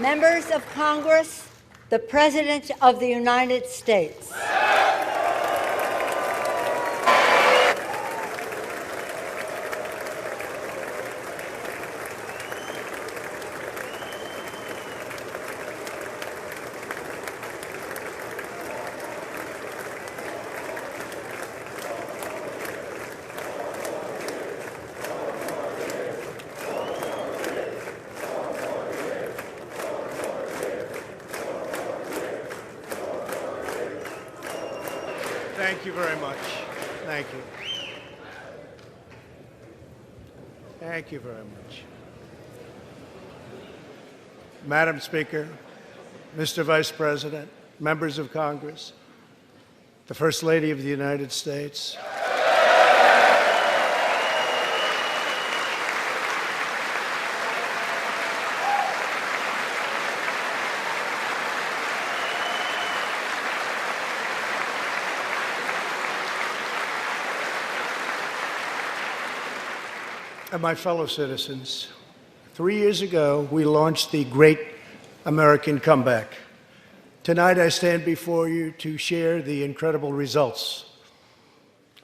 Members of Congress, the President of the United States. Thank you very much. Thank you. Thank you very much. Madam Speaker, Mr. Vice President, members of Congress, the First Lady of the United States, and my fellow citizens, 3 years ago, we launched the Great American Comeback. Tonight, I stand before you to share the incredible results.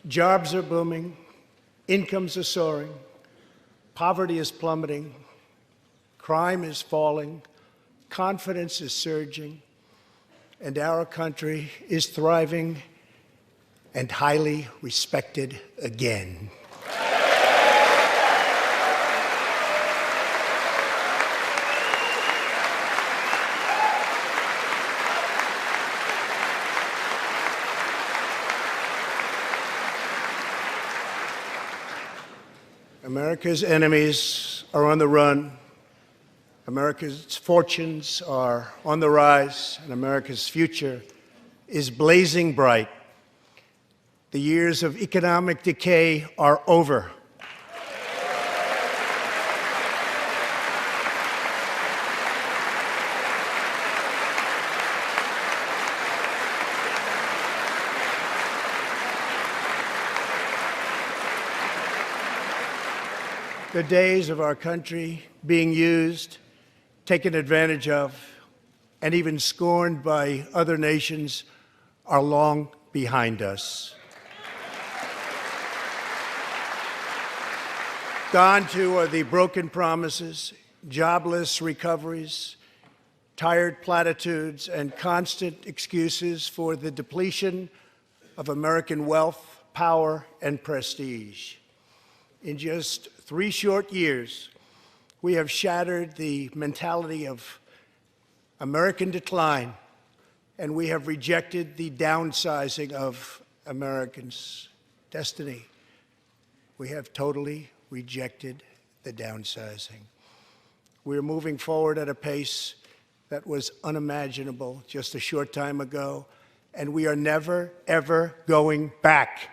Jobs are booming, incomes are soaring, poverty is plummeting, crime is falling, confidence is surging, and our country is thriving and highly respected again. America's enemies are on the run, America's fortunes are on the rise, and America's future is blazing bright. The years of economic decay are over. The days of our country being used, taken advantage of, and even scorned by other nations are long behind us. Gone too are the broken promises, jobless recoveries, tired platitudes, and constant excuses for the depletion of American wealth, power, and prestige. In just 3 short years, we have shattered the mentality of American decline, and we have rejected the downsizing of Americans' destiny. We have totally rejected the downsizing. We're moving forward at a pace that was unimaginable just a short time ago, and we are never, ever going back.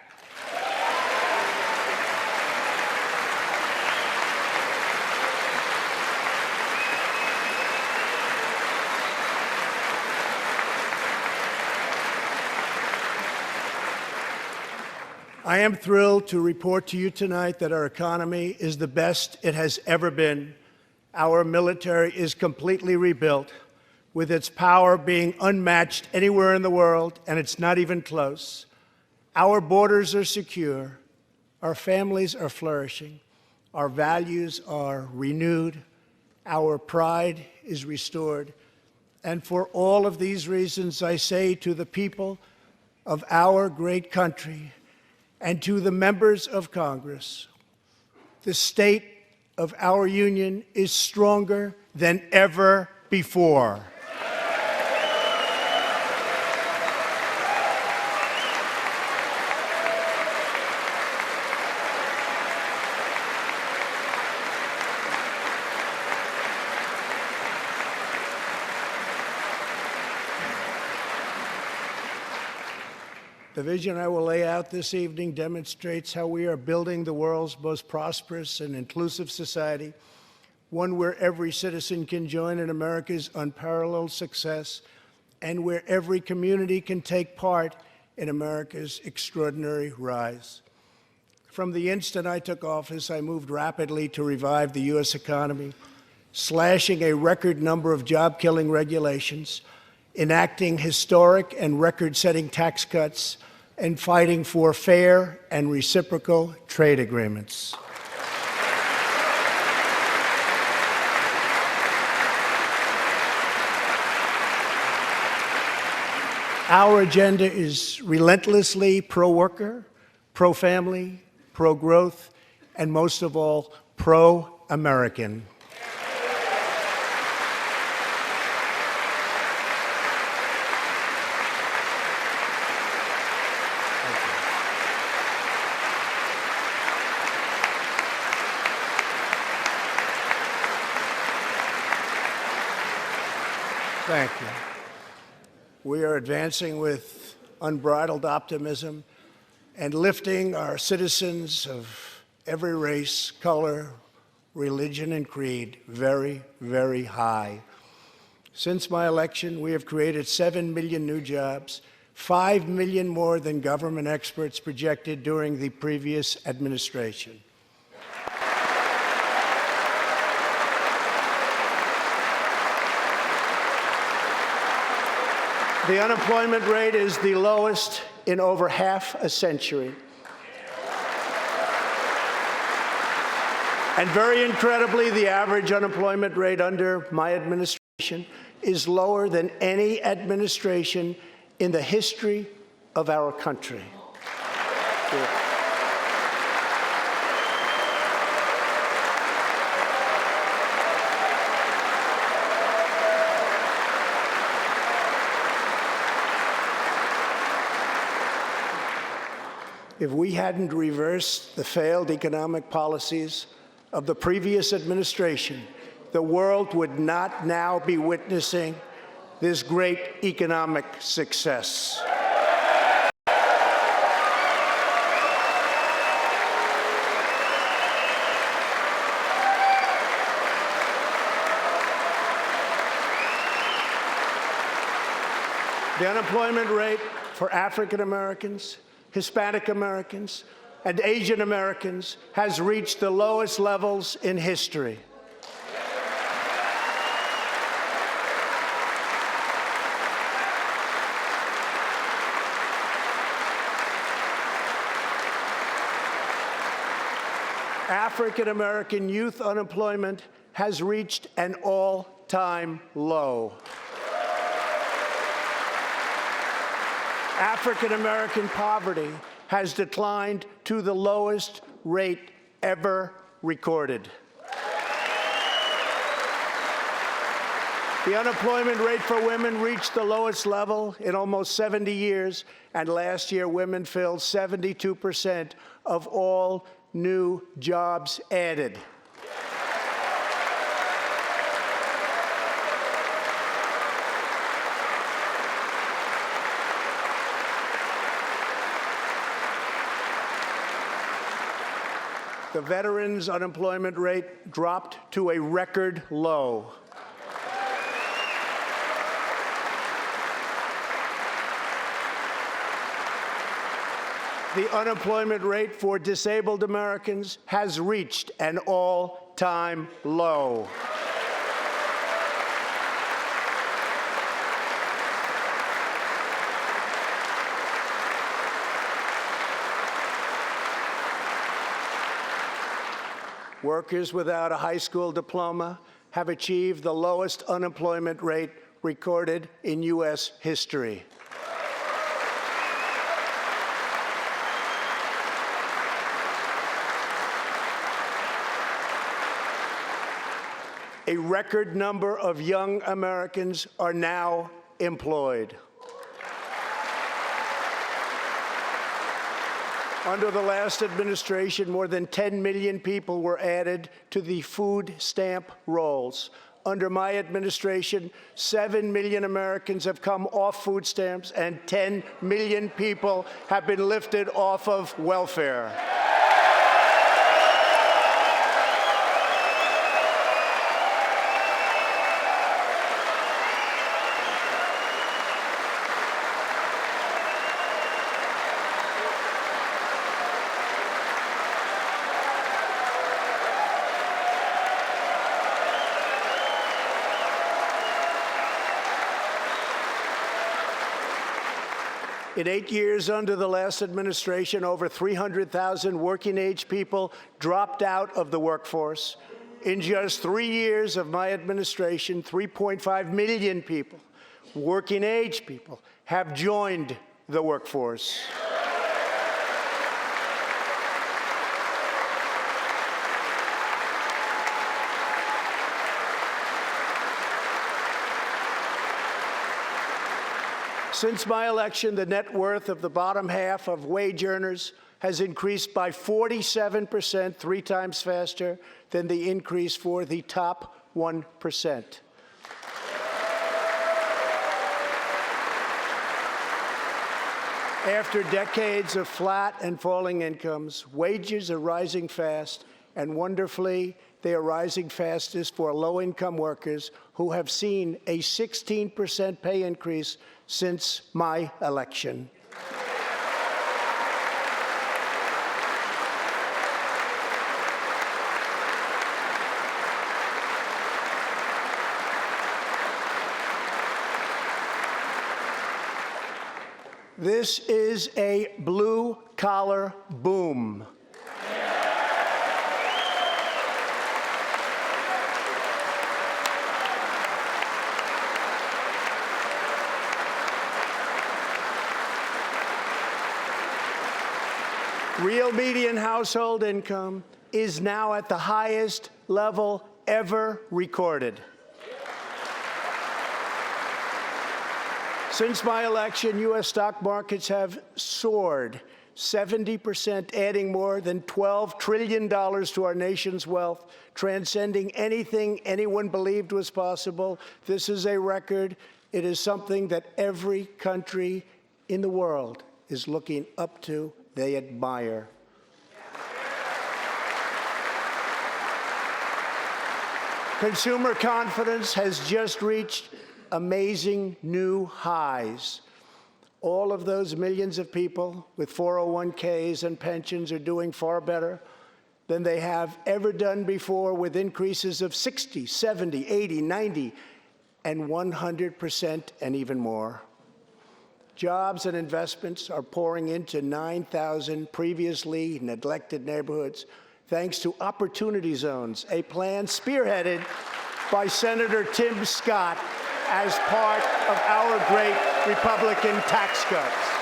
I am thrilled to report to you tonight that our economy is the best it has ever been. Our military is completely rebuilt, with its power being unmatched anywhere in the world, and it's not even close. Our borders are secure, our families are flourishing, our values are renewed, our pride is restored. And for all of these reasons, I say to the people of our great country, and to the members of Congress, the state of our union is stronger than ever before. The vision I will lay out this evening demonstrates how we are building the world's most prosperous and inclusive society, one where every citizen can join in America's unparalleled success, and where every community can take part in America's extraordinary rise. From the instant I took office, I moved rapidly to revive the U.S. economy, slashing a record number of job-killing regulations, enacting historic and record-setting tax cuts, and fighting for fair and reciprocal trade agreements. Our agenda is relentlessly pro-worker, pro-family, pro-growth, and most of all, pro-American. Thank you. We are advancing with unbridled optimism and lifting our citizens of every race, color, religion, and creed very, very high. Since my election, we have created 7 million new jobs, 5 million more than government experts projected during the previous administration. The unemployment rate is the lowest in over half a century. And very incredibly, the average unemployment rate under my administration is lower than any administration in the history of our country. If we hadn't reversed the failed economic policies of the previous administration, the world would not now be witnessing this great economic success. The unemployment rate for African Americans, Hispanic Americans, and Asian Americans has reached the lowest levels in history. African American youth unemployment has reached an all-time low. African American poverty has declined to the lowest rate ever recorded. The unemployment rate for women reached the lowest level in almost 70 years, and last year women filled 72% of all new jobs added. The veterans' unemployment rate dropped to a record low. The unemployment rate for disabled Americans has reached an all-time low. Workers without a high school diploma have achieved the lowest unemployment rate recorded in U.S. history. A record number of young Americans are now employed. Under the last administration, more than 10 million people were added to the food stamp rolls. Under my administration, 7 million Americans have come off food stamps, and 10 million people have been lifted off of welfare. In 8 years under the last administration, over 300,000 working-age people dropped out of the workforce. In just 3 years of my administration, 3.5 million people, working-age people, have joined the workforce. Since my election, the net worth of the bottom half of wage earners has increased by 47%, 3 times faster than the increase for the top 1%. After decades of flat and falling incomes, wages are rising fast, and wonderfully, they are rising fastest for low-income workers who have seen a 16% pay increase since my election. This is a blue-collar boom. Real median household income is now at the highest level ever recorded. Since my election, U.S. stock markets have soared 70%, adding more than $12 trillion to our nation's wealth, transcending anything anyone believed was possible. This is a record. It is something that every country in the world is looking up to. They admire. Consumer confidence has just reached amazing new highs. All of those millions of people with 401ks and pensions are doing far better than they have ever done before, with increases of 60, 70, 80, 90, and 100% and even more. Jobs and investments are pouring into 9,000 previously neglected neighborhoods, thanks to Opportunity Zones, a plan spearheaded by Senator Tim Scott as part of our great Republican tax cuts.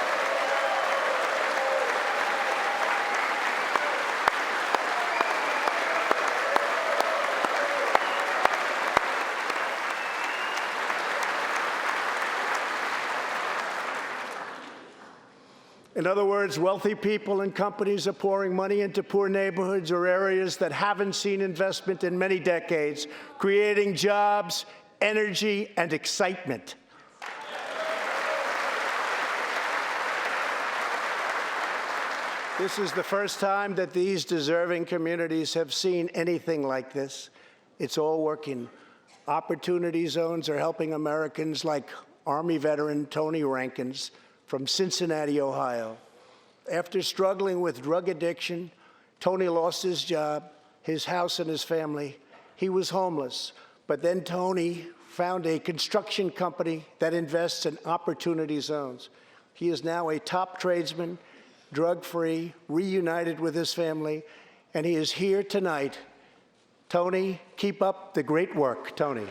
In other words, wealthy people and companies are pouring money into poor neighborhoods or areas that haven't seen investment in many decades, creating jobs, energy, and excitement. This is the first time that these deserving communities have seen anything like this. It's all working. Opportunity Zones are helping Americans like Army veteran Tony Rankins from Cincinnati, Ohio. After struggling with drug addiction, Tony lost his job, his house, and his family. He was homeless. But then Tony found a construction company that invests in Opportunity Zones. He is now a top tradesman, drug-free, reunited with his family, and he is here tonight. Tony, keep up the great work, Tony.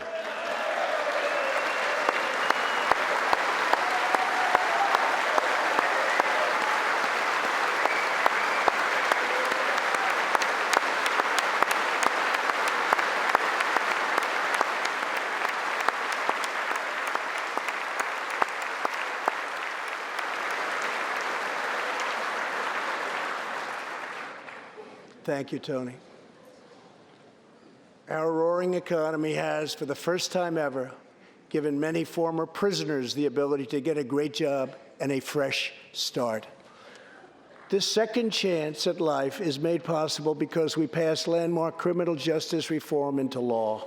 Thank you, Tony. Our roaring economy has, for the first time ever, given many former prisoners the ability to get a great job and a fresh start. This second chance at life is made possible because we passed landmark criminal justice reform into law.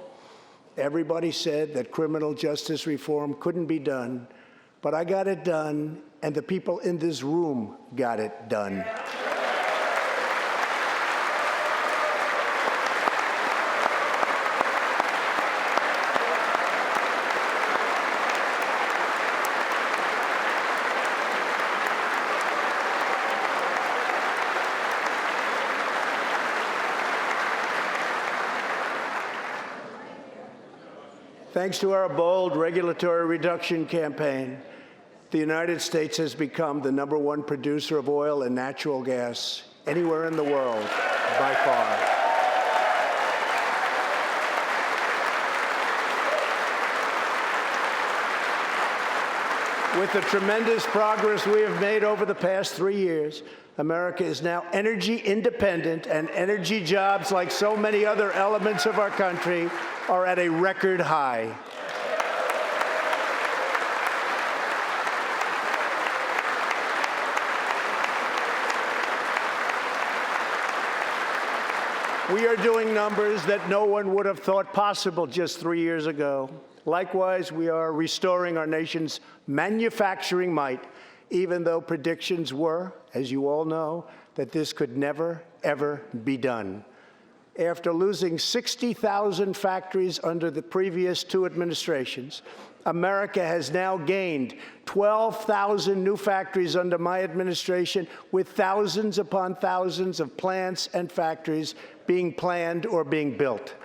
Everybody said that criminal justice reform couldn't be done, but I got it done, and the people in this room got it done. Thanks to our bold regulatory reduction campaign, the United States has become the #1 producer of oil and natural gas anywhere in the world by far. With the tremendous progress we have made over the past 3 years, America is now energy independent, and energy jobs, like so many other elements of our country, are at a record high. We are doing numbers that no one would have thought possible just 3 years ago. Likewise, we are restoring our nation's manufacturing might, even though predictions were, as you all know, that this could never, ever be done. After losing 60,000 factories under the previous 2 administrations, America has now gained 12,000 new factories under my administration, with thousands upon thousands of plants and factories being planned or being built.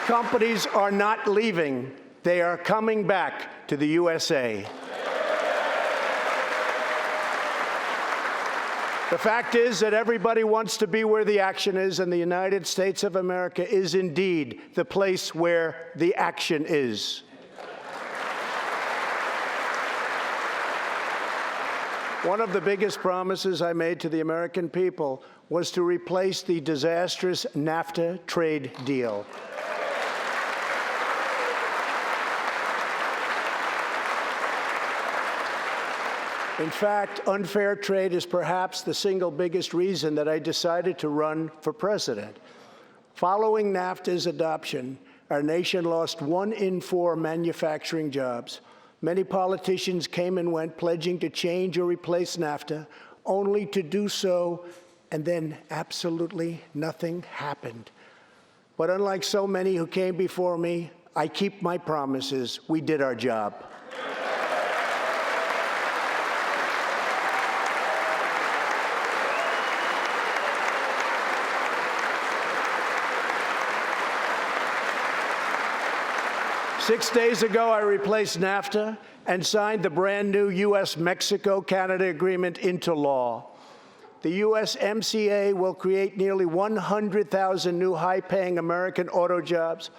Companies are not leaving. They are coming back to the USA. The fact is that everybody wants to be where the action is, and the United States of America is indeed the place where the action is. One of the biggest promises I made to the American people was to replace the disastrous NAFTA trade deal. In fact, unfair trade is perhaps the single biggest reason that I decided to run for president. Following NAFTA's adoption, our nation lost 1 in 4 manufacturing jobs. Many politicians came and went, pledging to change or replace NAFTA, only to do so, and then absolutely nothing happened. But unlike so many who came before me, I keep my promises. We did our job. Six days ago, I replaced NAFTA and signed the brand-new U.S.-Mexico-Canada agreement into law. The USMCA will create nearly 100,000 new high-paying American auto jobs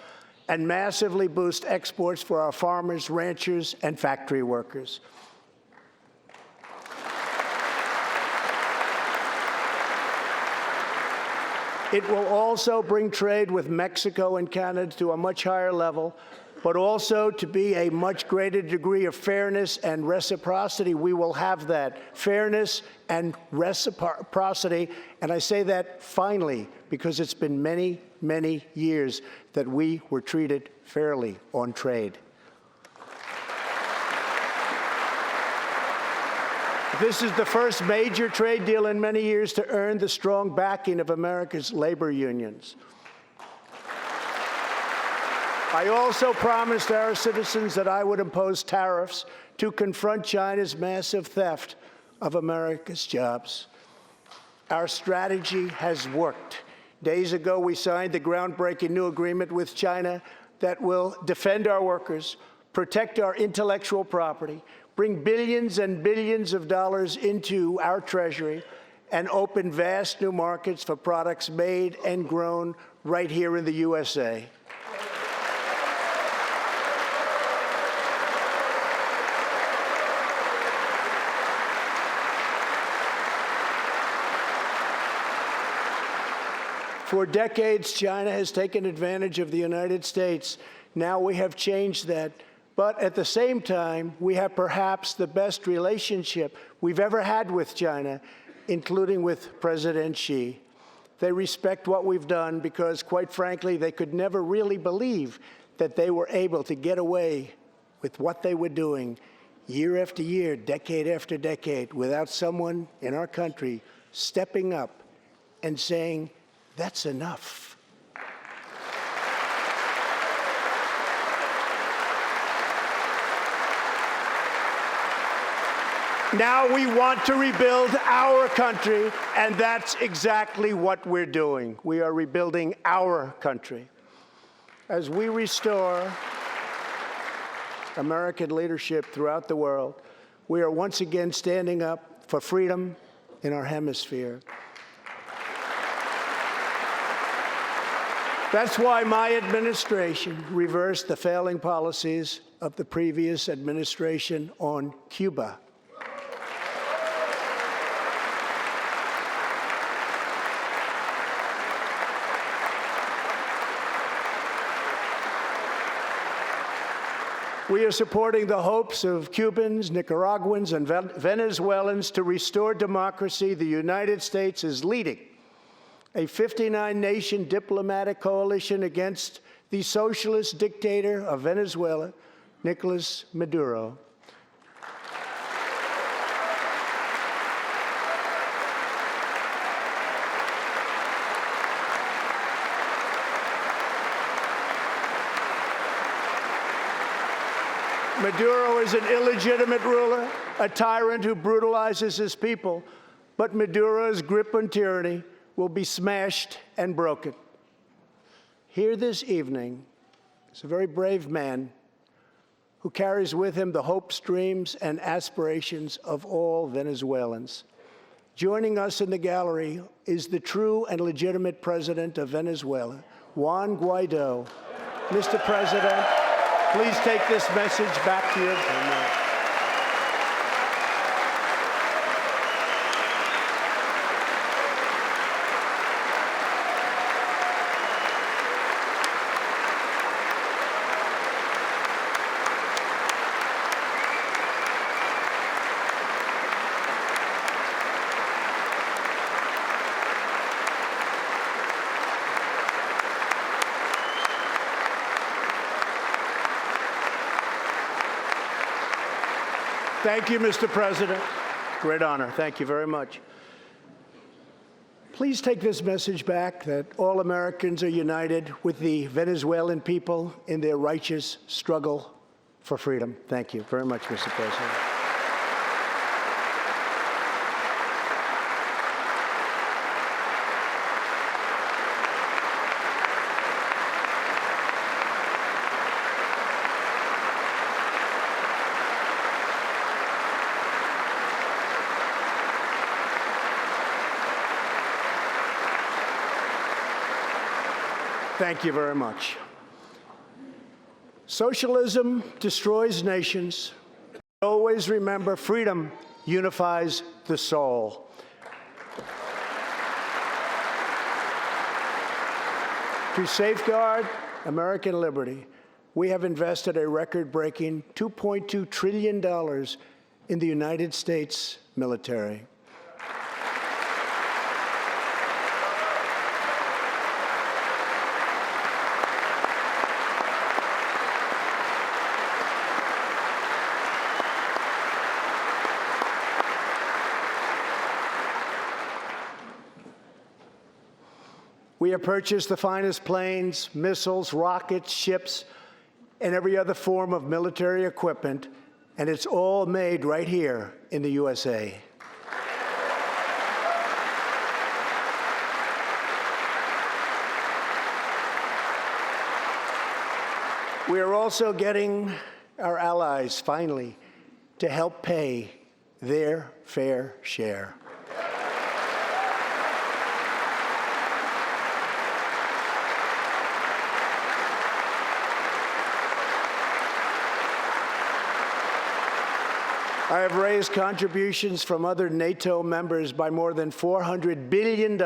and massively boost exports for our farmers, ranchers, and factory workers. It will also bring trade with Mexico and Canada to a much higher level, but also to be a much greater degree of fairness and reciprocity. We will have that fairness and reciprocity, and I say that finally because it's been many, many years that we were treated fairly on trade. This is the first major trade deal in many years to earn the strong backing of America's labor unions. I also promised our citizens that I would impose tariffs to confront China's massive theft of America's jobs. Our strategy has worked. Days ago, we signed the groundbreaking new agreement with China that will defend our workers, protect our intellectual property, bring billions and billions of dollars into our treasury, and open vast new markets for products made and grown right here in the USA. For decades, China has taken advantage of the United States. Now we have changed that. But at the same time, we have perhaps the best relationship we've ever had with China, including with President Xi. They respect what we've done because, quite frankly, they could never really believe that they were able to get away with what they were doing year after year, decade after decade, without someone in our country stepping up and saying, "That's enough." Now we want to rebuild our country, and that's exactly what we're doing. We are rebuilding our country. As we restore American leadership throughout the world, we are once again standing up for freedom in our hemisphere. That's why my administration reversed the failing policies of the previous administration on Cuba. We are supporting the hopes of Cubans, Nicaraguans, and Venezuelans to restore democracy. The United States is leading a 59-nation diplomatic coalition against the socialist dictator of Venezuela, Nicolas Maduro. Maduro is an illegitimate ruler, a tyrant who brutalizes his people, but Maduro's grip on tyranny will be smashed and broken. Here this evening is a very brave man who carries with him the hopes, dreams, and aspirations of all Venezuelans. Joining us in the gallery is the true and legitimate president of Venezuela, Juan Guaido. Mr. President, please take this message back to your family. Thank you, Mr. President. Great honor. Thank you very much. Please take this message back that all Americans are united with the Venezuelan people in their righteous struggle for freedom. Thank you very much, Mr. President. Thank you very much. Socialism destroys nations. Always remember, freedom unifies the soul. To safeguard American liberty, we have invested a record-breaking $2.2 trillion in the United States military. We have purchased the finest planes, missiles, rockets, ships, and every other form of military equipment, and it's all made right here in the USA. We are also getting our allies, finally, to help pay their fair share. I have raised contributions from other NATO members by more than $400 billion,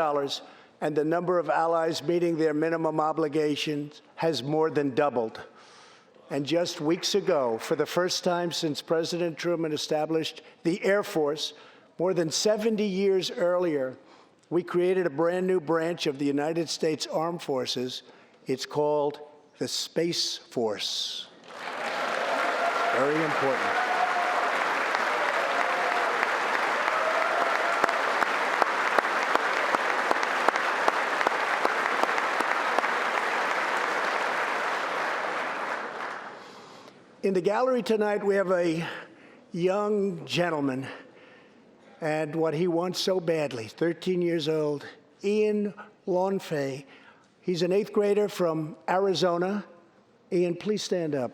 and the number of allies meeting their minimum obligations has more than doubled. And just weeks ago, for the first time since President Truman established the Air Force, more than 70 years earlier, we created a brand new branch of the United States Armed Forces. It's called the Space Force. Very important. In the gallery tonight, we have a young gentleman and what he wants so badly, 13 years old, Ian Lawnfay. He's an 8th grader from Arizona. Ian, please stand up.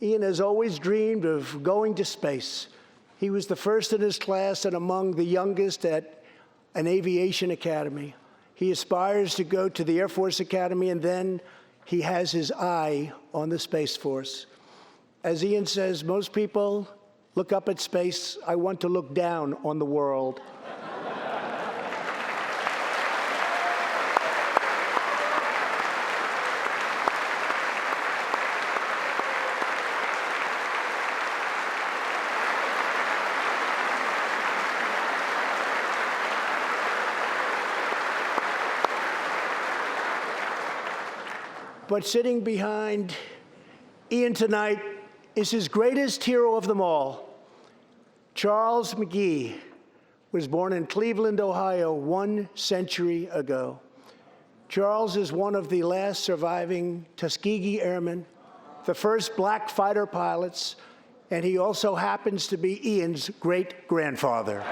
Ian has always dreamed of going to space. He was the first in his class and among the youngest at an aviation academy. He aspires to go to the Air Force Academy, and then he has his eye on the Space Force. As Ian says, most people look up at space. I want to look down on the world. But sitting behind Ian tonight is his greatest hero of them all. Charles McGee was born in Cleveland, Ohio, 1 century ago. Charles is one of the last surviving Tuskegee Airmen, the first black fighter pilots, and he also happens to be Ian's great-grandfather.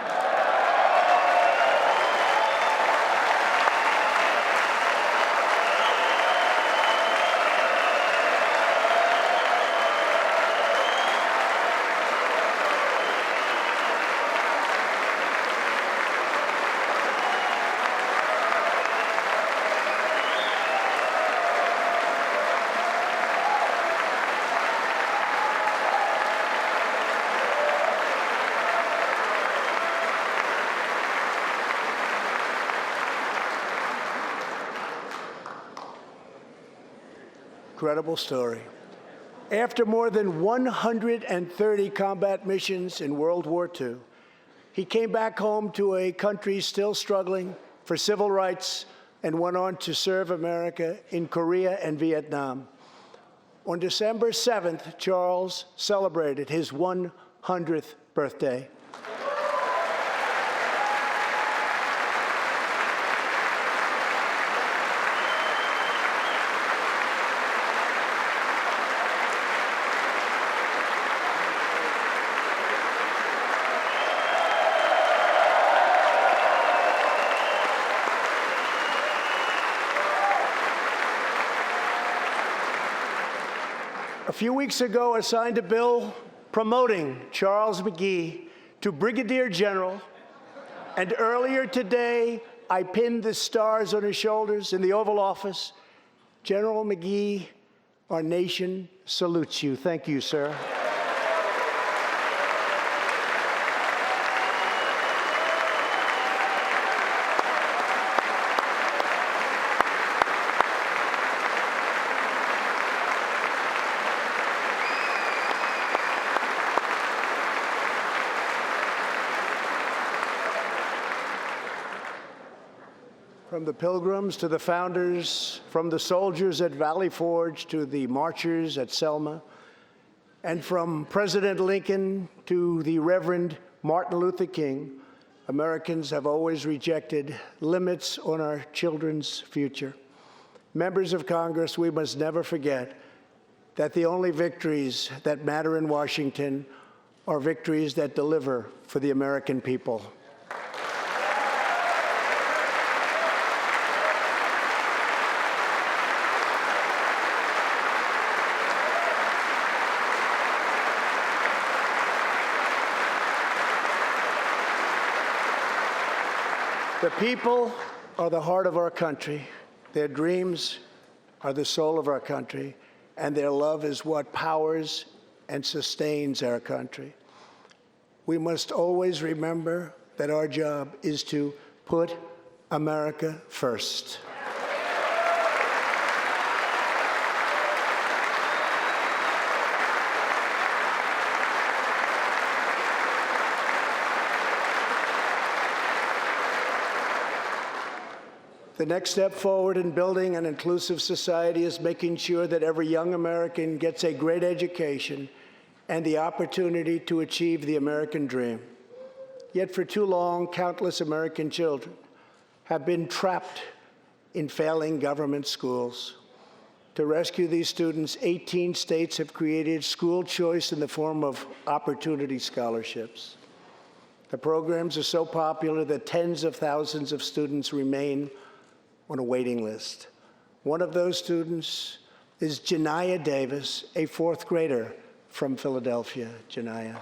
Incredible story. After more than 130 combat missions in World War II, he came back home to a country still struggling for civil rights and went on to serve America in Korea and Vietnam. On December 7th, Charles celebrated his 100th birthday. A few weeks ago, I signed a bill promoting Charles McGee to Brigadier General, and earlier today, I pinned the stars on his shoulders in the Oval Office. General McGee, our nation salutes you. Thank you, sir. From the Pilgrims to the founders, from the soldiers at Valley Forge to the marchers at Selma, and from President Lincoln to the Reverend Martin Luther King, Americans have always rejected limits on our children's future. Members of Congress, we must never forget that the only victories that matter in Washington are victories that deliver for the American people. The people are the heart of our country. Their dreams are the soul of our country, and their love is what powers and sustains our country. We must always remember that our job is to put America first. The next step forward in building an inclusive society is making sure that every young American gets a great education and the opportunity to achieve the American dream. Yet for too long, countless American children have been trapped in failing government schools. To rescue these students, 18 states have created school choice in the form of opportunity scholarships. The programs are so popular that tens of thousands of students remain on a waiting list. One of those students is Janiyah Davis, a fourth grader from Philadelphia. Janiyah.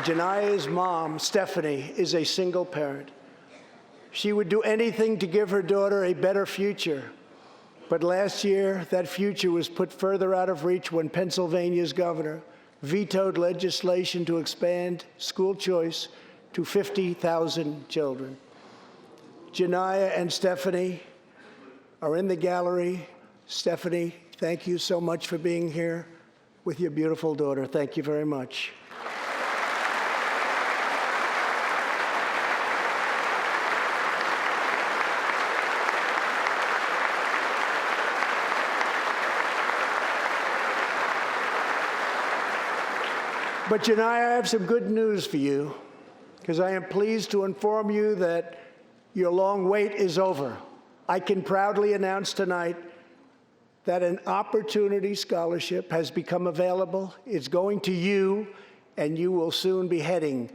Janiyah's mom, Stephanie, is a single parent. She would do anything to give her daughter a better future. But last year, that future was put further out of reach when Pennsylvania's governor vetoed legislation to expand school choice to 50,000 children. Janiyah and Stephanie are in the gallery. Stephanie, thank you so much for being here with your beautiful daughter. Thank you very much. But Janiyah, I have some good news for you, because I am pleased to inform you that your long wait is over. I can proudly announce tonight that an opportunity scholarship has become available. It's going to you, and you will soon be heading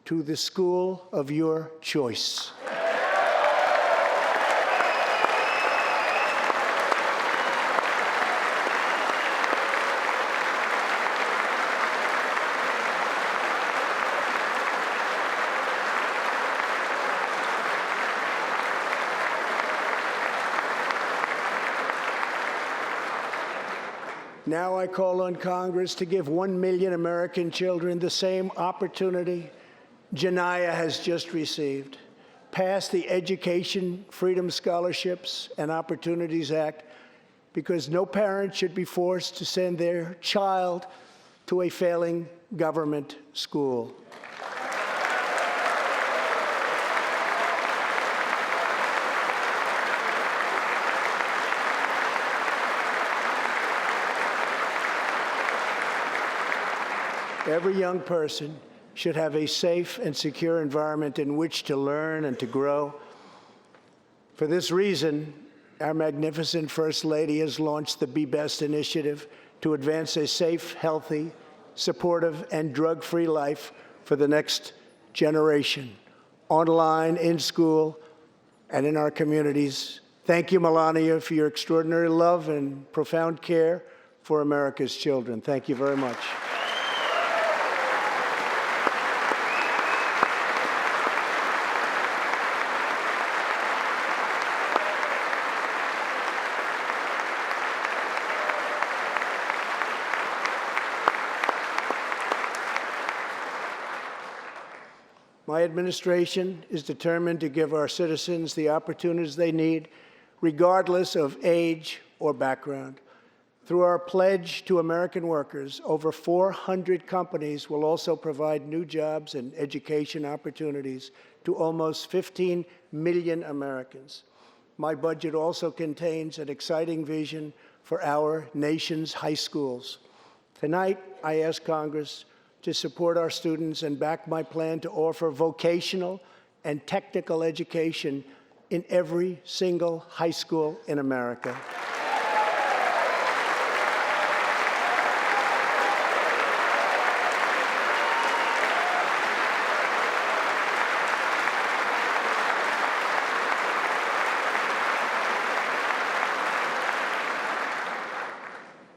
to the school of your choice. Now I call on Congress to give 1 million American children the same opportunity Janiyah has just received. Pass the Education Freedom Scholarships and Opportunities Act, because no parent should be forced to send their child to a failing government school. Every young person should have a safe and secure environment in which to learn and to grow. For this reason, our magnificent First Lady has launched the Be Best initiative to advance a safe, healthy, supportive, and drug-free life for the next generation, online, in school, and in our communities. Thank you, Melania, for your extraordinary love and profound care for America's children. Thank you very much. My administration is determined to give our citizens the opportunities they need, regardless of age or background. Through our pledge to American workers, over 400 companies will also provide new jobs and education opportunities to almost 15 million Americans. My budget also contains an exciting vision for our nation's high schools. Tonight, I ask Congress to support our students and back my plan to offer vocational and technical education in every single high school in America.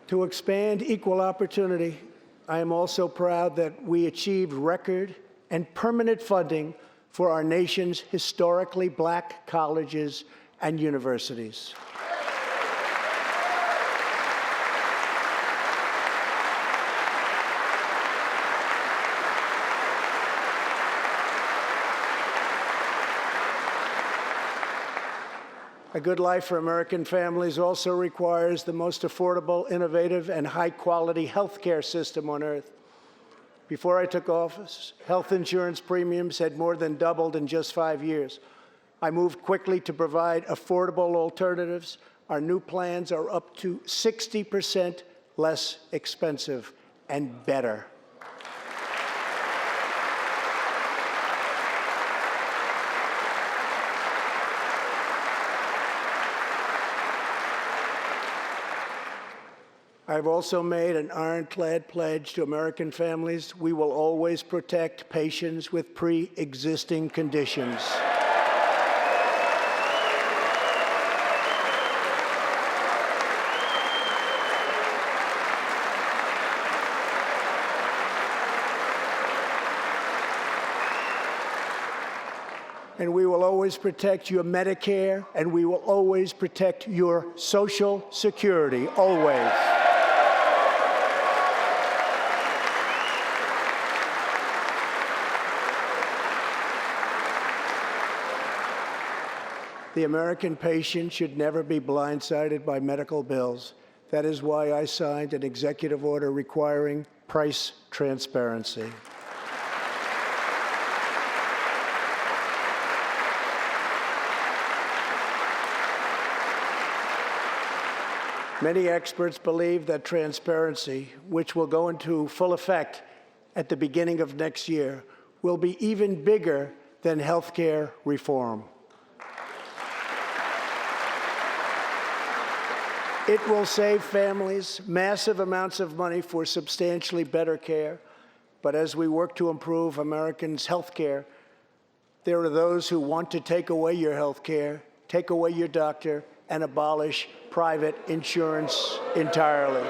To expand equal opportunity, I am also proud that we achieved record and permanent funding for our nation's historically black colleges and universities. A good life for American families also requires the most affordable, innovative, and high-quality health care system on earth. Before I took office, health insurance premiums had more than doubled in just 5 years. I moved quickly to provide affordable alternatives. Our new plans are up to 60% less expensive and better. I've also made an ironclad pledge to American families. We will always protect patients with pre-existing conditions. And we will always protect your Medicare, and we will always protect your Social Security, always. The American patient should never be blindsided by medical bills. That is why I signed an executive order requiring price transparency. Many experts believe that transparency, which will go into full effect at the beginning of next year, will be even bigger than health care reform. It will save families massive amounts of money for substantially better care. But as we work to improve Americans' health care, there are those who want to take away your health care, take away your doctor, and abolish private insurance entirely.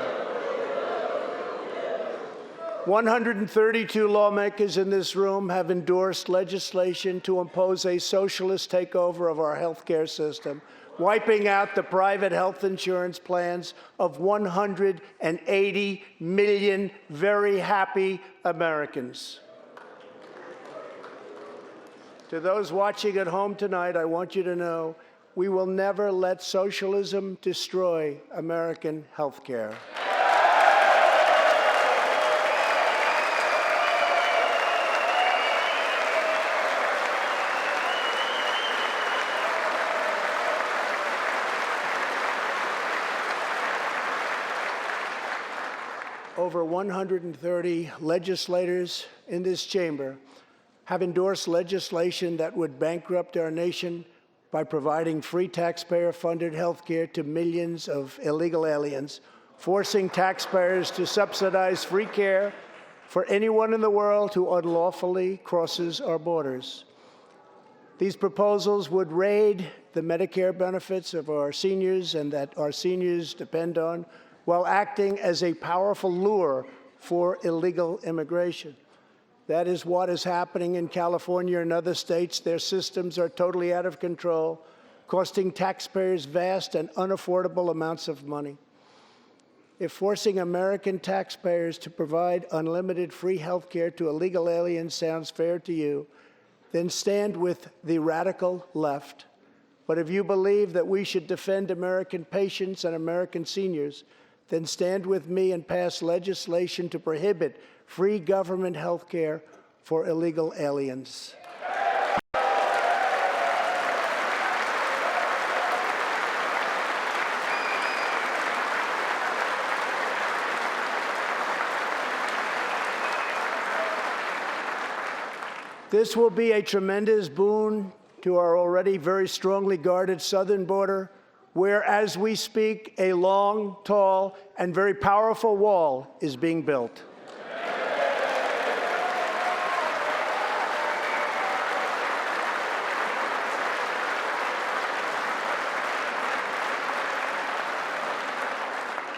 132 lawmakers in this room have endorsed legislation to impose a socialist takeover of our health care system, wiping out the private health insurance plans of 180 million very happy Americans. To those watching at home tonight, I want you to know we will never let socialism destroy American health care. Over 130 legislators in this chamber have endorsed legislation that would bankrupt our nation by providing free taxpayer-funded health care to millions of illegal aliens, forcing taxpayers to subsidize free care for anyone in the world who unlawfully crosses our borders. These proposals would raid the Medicare benefits of our seniors and that our seniors depend on, while acting as a powerful lure for illegal immigration. That is what is happening in California and other states. Their systems are totally out of control, costing taxpayers vast and unaffordable amounts of money. If forcing American taxpayers to provide unlimited free health care to illegal aliens sounds fair to you, then stand with the radical left. But if you believe that we should defend American patients and American seniors, then stand with me and pass legislation to prohibit free government health care for illegal aliens. This will be a tremendous boon to our already very strongly guarded southern border, where, as we speak, a long, tall, and very powerful wall is being built.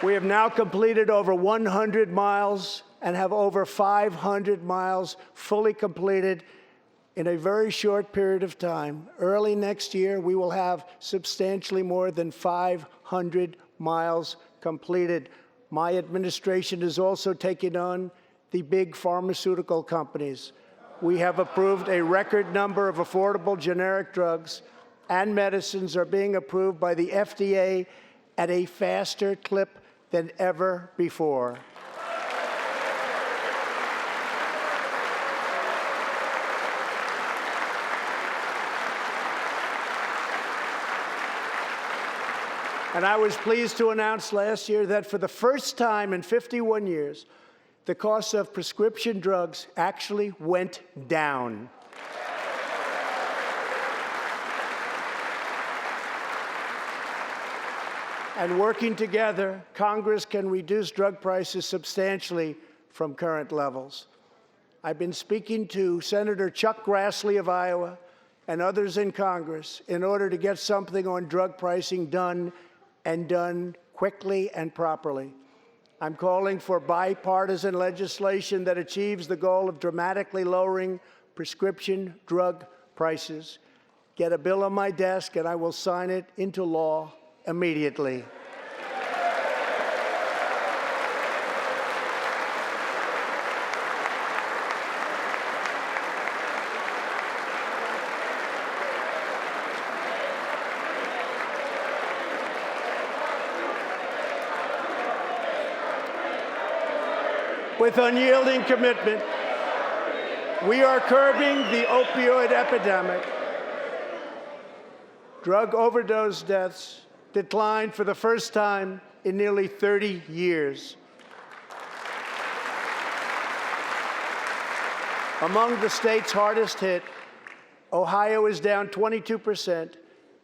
We have now completed over 100 miles and have over 500 miles fully completed in a very short period of time. Early next year, we will have substantially more than 500 miles completed. My administration is also taking on the big pharmaceutical companies. We have approved a record number of affordable generic drugs, and medicines are being approved by the FDA at a faster clip than ever before. And I was pleased to announce last year that for the first time in 51 years, the cost of prescription drugs actually went down. And working together, Congress can reduce drug prices substantially from current levels. I've been speaking to Senator Chuck Grassley of Iowa and others in Congress in order to get something on drug pricing done, and done quickly and properly. I'm calling for bipartisan legislation that achieves the goal of dramatically lowering prescription drug prices. Get a bill on my desk, and I will sign it into law immediately. With unyielding commitment, we are curbing the opioid epidemic. Drug overdose deaths declined for the first time in nearly 30 years. Among the states hardest hit, Ohio is down 22%,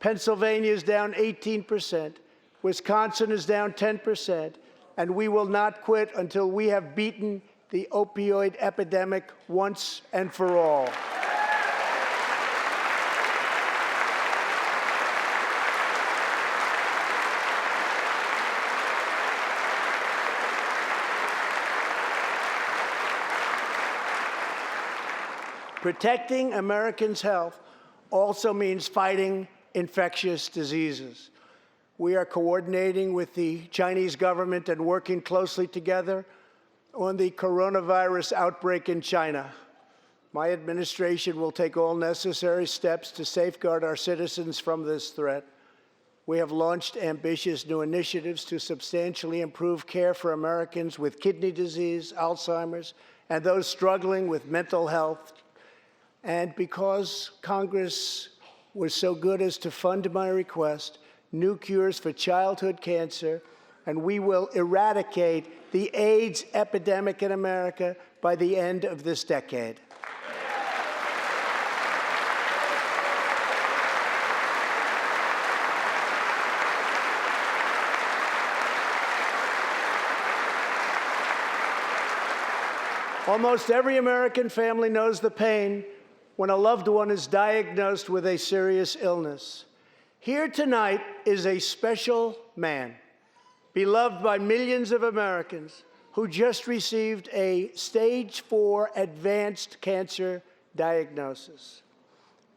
Pennsylvania is down 18%, Wisconsin is down 10%, and we will not quit until we have beaten the opioid epidemic once and for all. Protecting Americans' health also means fighting infectious diseases. We are coordinating with the Chinese government and working closely together on the coronavirus outbreak in China. My administration will take all necessary steps to safeguard our citizens from this threat. We have launched ambitious new initiatives to substantially improve care for Americans with kidney disease, Alzheimer's, and those struggling with mental health. And because Congress was so good as to fund my request, new cures for childhood cancer, and we will eradicate the AIDS epidemic in America by the end of this decade. Almost every American family knows the pain when a loved one is diagnosed with a serious illness. Here tonight is a special man, beloved by millions of Americans, who just received a stage 4 advanced cancer diagnosis.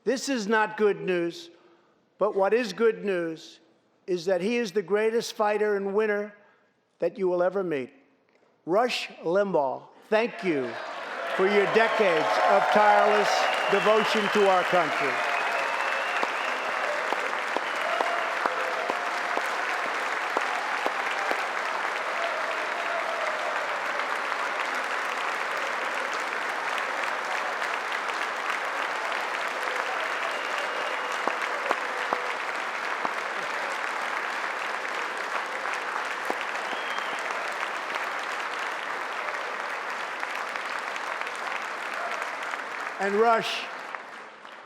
This is not good news, but what is good news is that he is the greatest fighter and winner that you will ever meet. Rush Limbaugh, thank you for your decades of tireless devotion to our country. And Rush,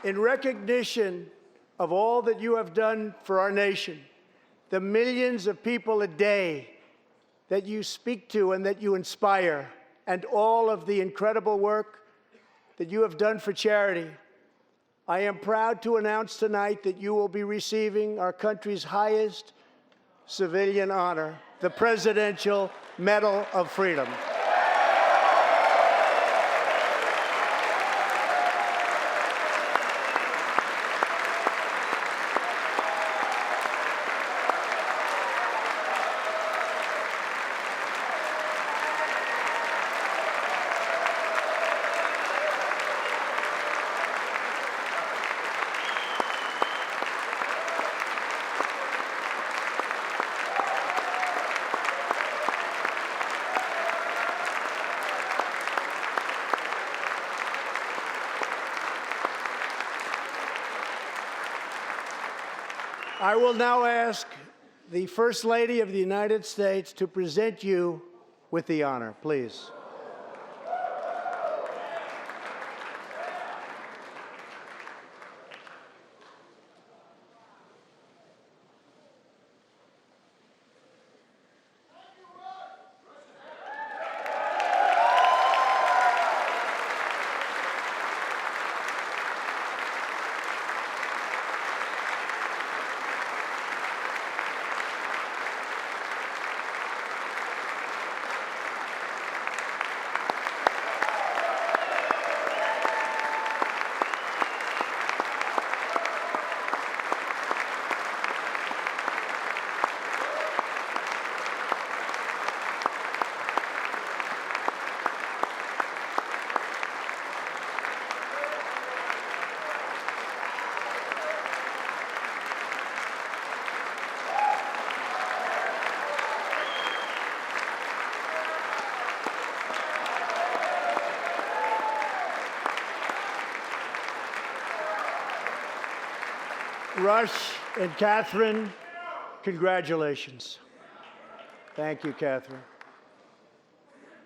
in recognition of all that you have done for our nation, the millions of people a day that you speak to and that you inspire, and all of the incredible work that you have done for charity, I am proud to announce tonight that you will be receiving our country's highest civilian honor, the Presidential Medal of Freedom. I will now ask the First Lady of the United States to present you with the honor, please. Rush and Catherine, congratulations. Thank you, Catherine.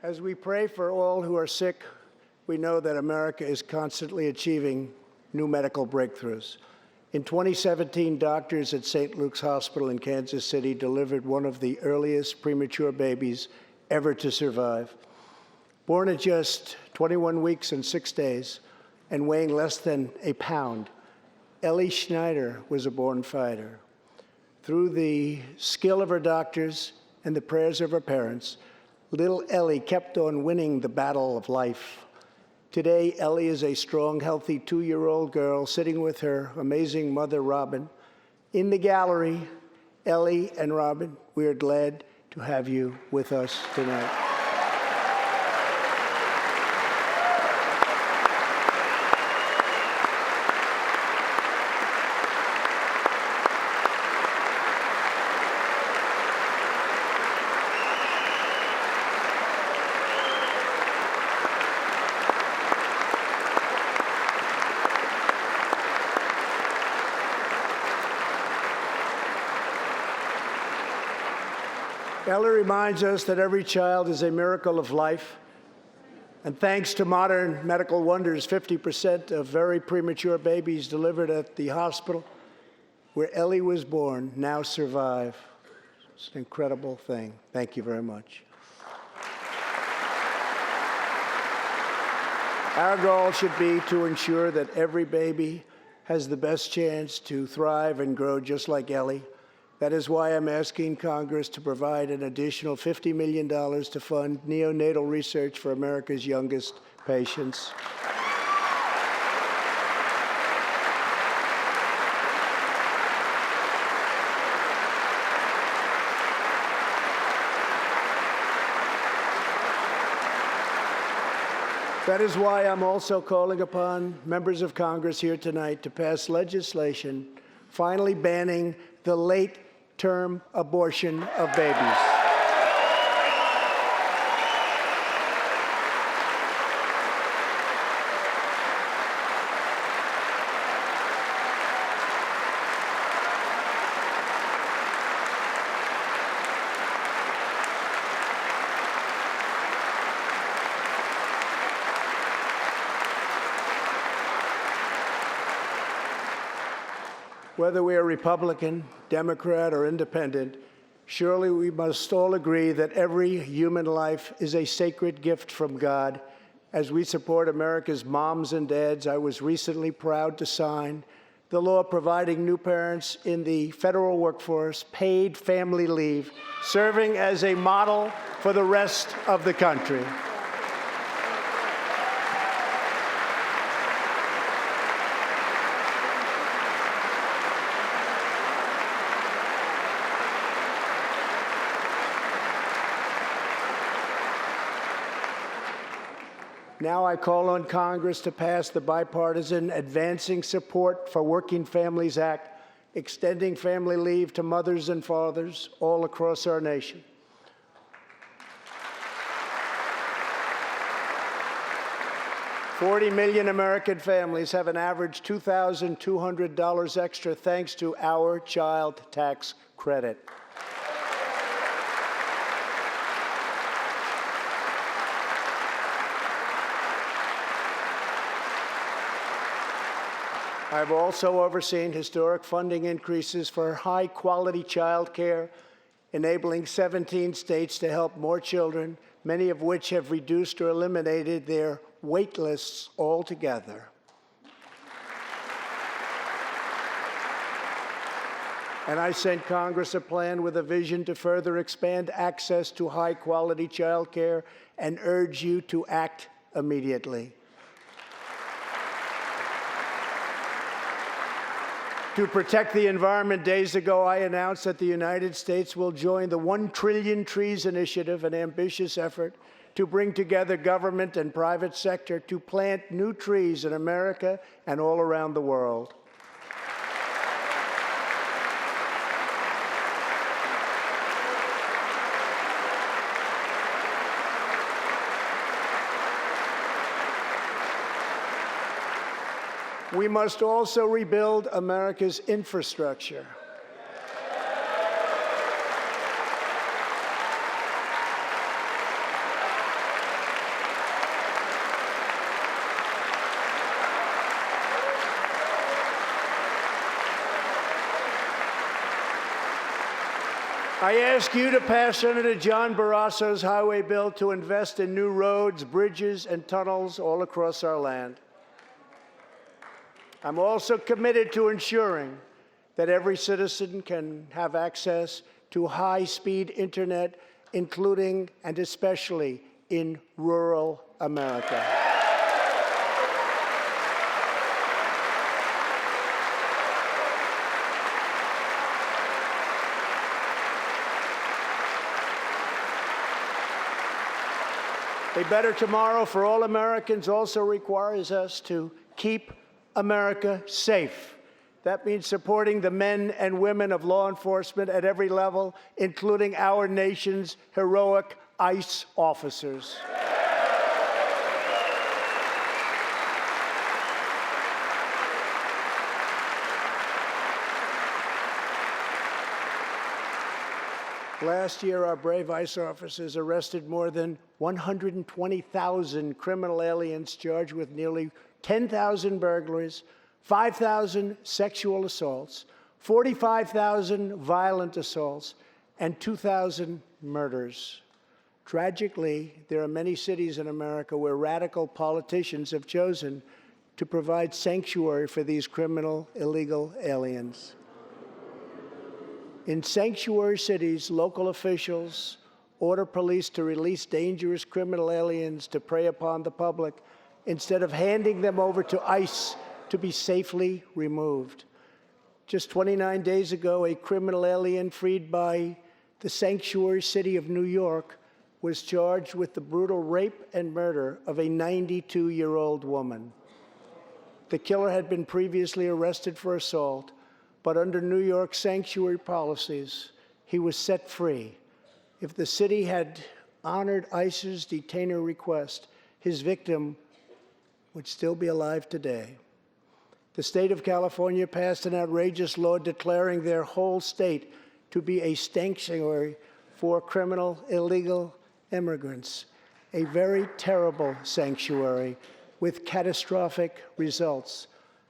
As we pray for all who are sick, we know that America is constantly achieving new medical breakthroughs. In 2017, doctors at St. Luke's Hospital in Kansas City delivered one of the earliest premature babies ever to survive. Born at just 21 weeks and 6 days and weighing less than a pound, Ellie Schneider was a born fighter. Through the skill of her doctors and the prayers of her parents, little Ellie kept on winning the battle of life. Today, Ellie is a strong, healthy 2-year-old girl sitting with her amazing mother, Robin. In the gallery, Ellie and Robin, we are glad to have you with us tonight. Ellie reminds us that every child is a miracle of life. And thanks to modern medical wonders, 50% of very premature babies delivered at the hospital where Ellie was born now survive. It's an incredible thing. Thank you very much. Our goal should be to ensure that every baby has the best chance to thrive and grow just like Ellie. That is why I'm asking Congress to provide an additional $50 million to fund neonatal research for America's youngest patients. That is why I'm also calling upon members of Congress here tonight to pass legislation finally banning the late-term abortion of babies. Whether we are Republican, Democrat, or Independent, surely we must all agree that every human life is a sacred gift from God. As we support America's moms and dads, I was recently proud to sign the law providing new parents in the federal workforce paid family leave, serving as a model for the rest of the country. Now I call on Congress to pass the bipartisan Advancing Support for Working Families Act, extending family leave to mothers and fathers all across our nation. $40 million American families have an average $2,200 extra thanks to our child tax credit. I've also overseen historic funding increases for high-quality child care, enabling 17 states to help more children, many of which have reduced or eliminated their wait lists altogether. And I sent Congress a plan with a vision to further expand access to high-quality child care and urge you to act immediately. To protect the environment, days ago, I announced that the United States will join the 1 Trillion Trees Initiative, an ambitious effort to bring together government and private sector to plant new trees in America and all around the world. We must also rebuild America's infrastructure. I ask you to pass Senator John Barrasso's highway bill to invest in new roads, bridges, and tunnels all across our land. I'm also committed to ensuring that every citizen can have access to high-speed internet, including and especially in rural America. A better tomorrow for all Americans also requires us to keep America safe. That means supporting the men and women of law enforcement at every level, including our nation's heroic ICE officers. Last year, our brave ICE officers arrested more than 120,000 criminal aliens charged with nearly 10,000 burglaries, 5,000 sexual assaults, 45,000 violent assaults, and 2,000 murders. Tragically, there are many cities in America where radical politicians have chosen to provide sanctuary for these criminal illegal aliens. In sanctuary cities, local officials order police to release dangerous criminal aliens to prey upon the public instead of handing them over to ICE to be safely removed. Just 29 days ago, a criminal alien freed by the sanctuary city of New York was charged with the brutal rape and murder of a 92-year-old woman. The killer had been previously arrested for assault, but under New York sanctuary policies, he was set free. If the city had honored ICE's detainer request, his victim would still be alive today. The state of California passed an outrageous law declaring their whole state to be a sanctuary for criminal illegal immigrants, a very terrible sanctuary with catastrophic results.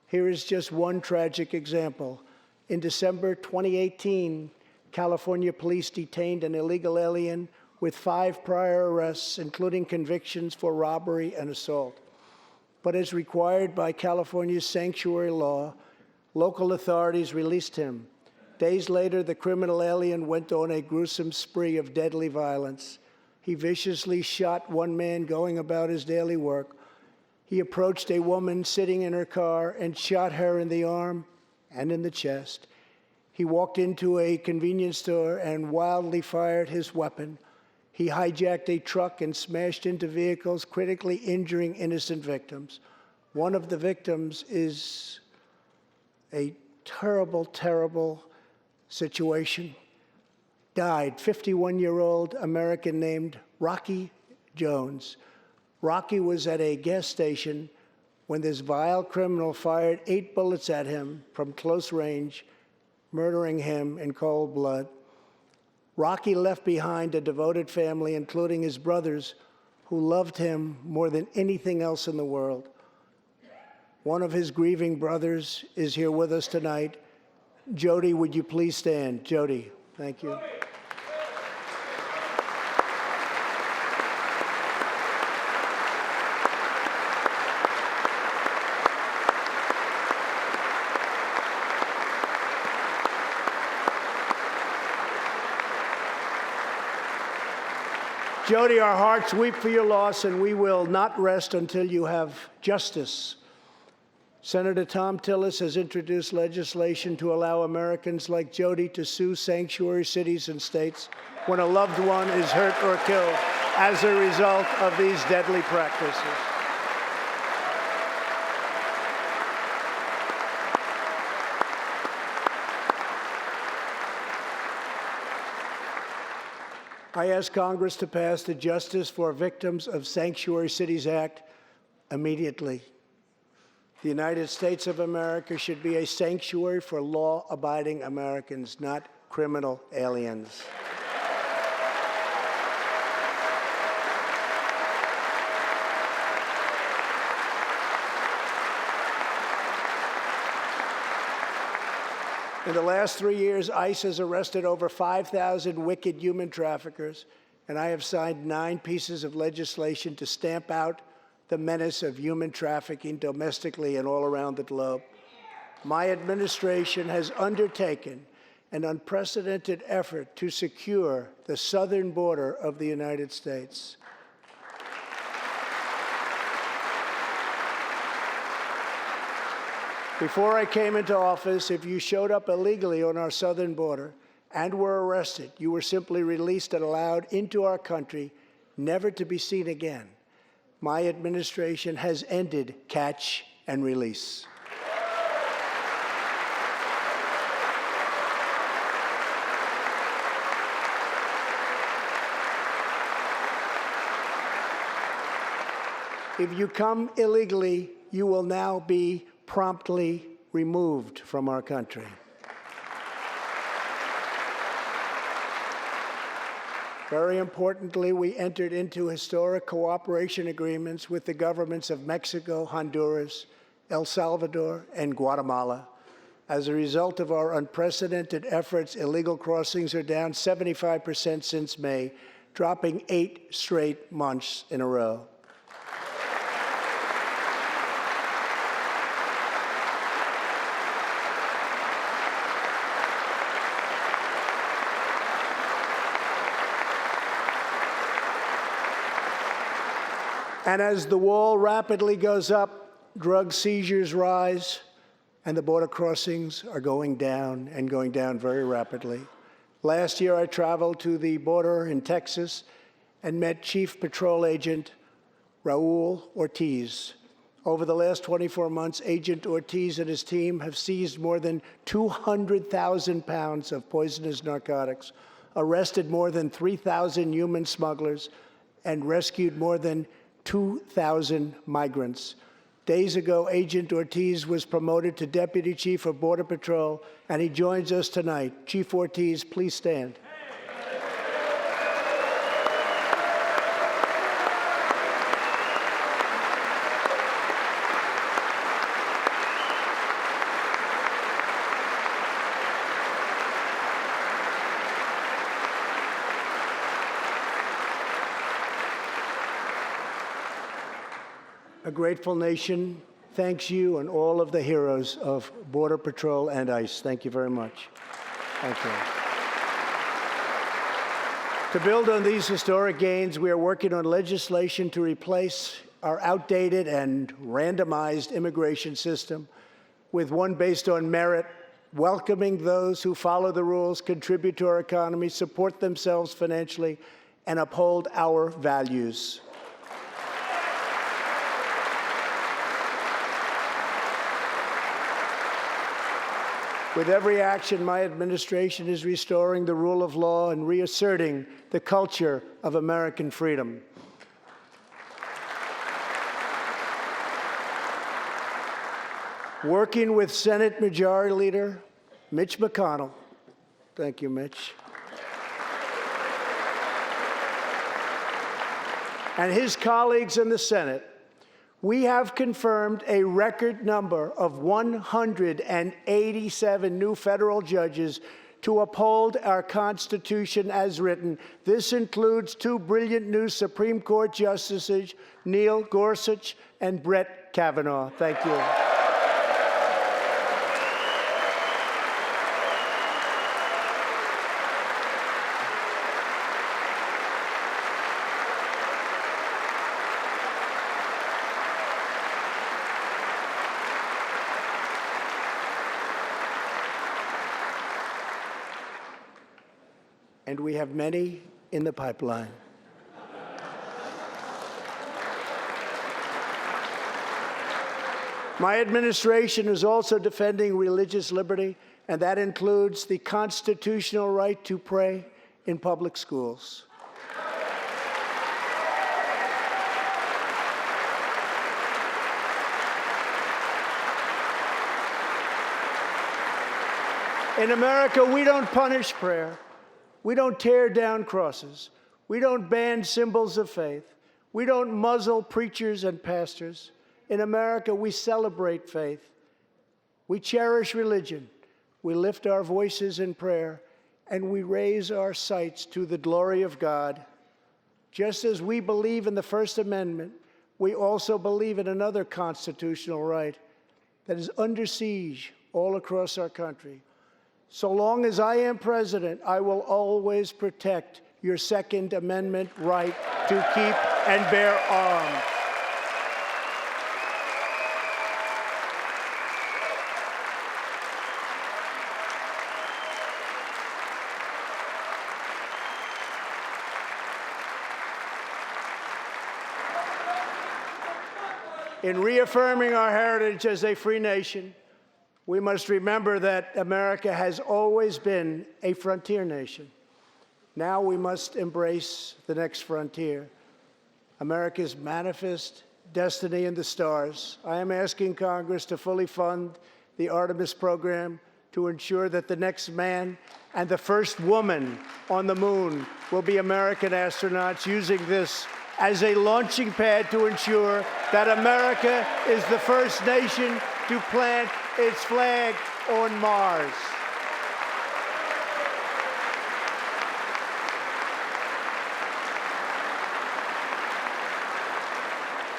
Here is just one tragic example. In December 2018, California police detained an illegal alien with 5 prior arrests, including convictions for robbery and assault. But as required by California's sanctuary law, local authorities released him. Days later, the criminal alien went on a gruesome spree of deadly violence. He viciously shot one man going about his daily work. He approached a woman sitting in her car and shot her in the arm and in the chest. He walked into a convenience store and wildly fired his weapon. He hijacked a truck and smashed into vehicles, critically injuring innocent victims. One of the victims is a terrible, terrible situation. Died, 51-year-old American named Rocky Jones. Rocky was at a gas station when this vile criminal fired 8 bullets at him from close range, murdering him in cold blood. Rocky left behind a devoted family, including his brothers, who loved him more than anything else in the world. One of his grieving brothers is here with us tonight. Jody, would you please stand? Jody, thank you. Jody, our hearts weep for your loss, and we will not rest until you have justice. Senator Tom Tillis has introduced legislation to allow Americans like Jody to sue sanctuary cities and states when a loved one is hurt or killed as a result of these deadly practices. I ask Congress to pass the Justice for Victims of Sanctuary Cities Act immediately. The United States of America should be a sanctuary for law-abiding Americans, not criminal aliens. In the last 3 years, ICE has arrested over 5,000 wicked human traffickers, and I have signed 9 pieces of legislation to stamp out the menace of human trafficking domestically and all around the globe. My administration has undertaken an unprecedented effort to secure the southern border of the United States. Before I came into office, if you showed up illegally on our southern border and were arrested, you were simply released and allowed into our country, never to be seen again. My administration has ended catch and release. If you come illegally, you will now be promptly removed from our country. Very importantly, we entered into historic cooperation agreements with the governments of Mexico, Honduras, El Salvador, and Guatemala. As a result of our unprecedented efforts, illegal crossings are down 75% since May, dropping 8 straight months in a row. And as the wall rapidly goes up, drug seizures rise, and the border crossings are going down and going down very rapidly. Last year, I traveled to the border in Texas and met Chief Patrol Agent Raul Ortiz. Over the last 24 months, Agent Ortiz and his team have seized more than 200,000 pounds of poisonous narcotics, arrested more than 3,000 human smugglers, and rescued more than 2,000 migrants. Days ago, Agent Ortiz was promoted to Deputy Chief of Border Patrol, and he joins us tonight. Chief Ortiz, please stand. A grateful nation thanks you and all of the heroes of Border Patrol and ICE. Thank you very much. Thank you. To build on these historic gains, we are working on legislation to replace our outdated and randomized immigration system with one based on merit, welcoming those who follow the rules, contribute to our economy, support themselves financially, and uphold our values. With every action, my administration is restoring the rule of law and reasserting the culture of American freedom. Working with Senate Majority Leader Mitch McConnell, thank you, Mitch, and his colleagues in the Senate, we have confirmed a record number of 187 new federal judges to uphold our Constitution as written. This includes 2 brilliant new Supreme Court justices, Neil Gorsuch and Brett Kavanaugh. Thank you. And we have many in the pipeline. My administration is also defending religious liberty, and that includes the constitutional right to pray in public schools. In America, we don't punish prayer. We don't tear down crosses. We don't ban symbols of faith. We don't muzzle preachers and pastors. In America, we celebrate faith. We cherish religion. We lift our voices in prayer, and we raise our sights to the glory of God. Just as we believe in the First Amendment, we also believe in another constitutional right that is under siege all across our country. So long as I am president, I will always protect your Second Amendment right to keep and bear arms. In reaffirming our heritage as a free nation, we must remember that America has always been a frontier nation. Now we must embrace the next frontier, America's manifest destiny in the stars. I am asking Congress to fully fund the Artemis program to ensure that the next man and the first woman on the moon will be American astronauts, using this as a launching pad to ensure that America is the first nation to plant its flag on Mars.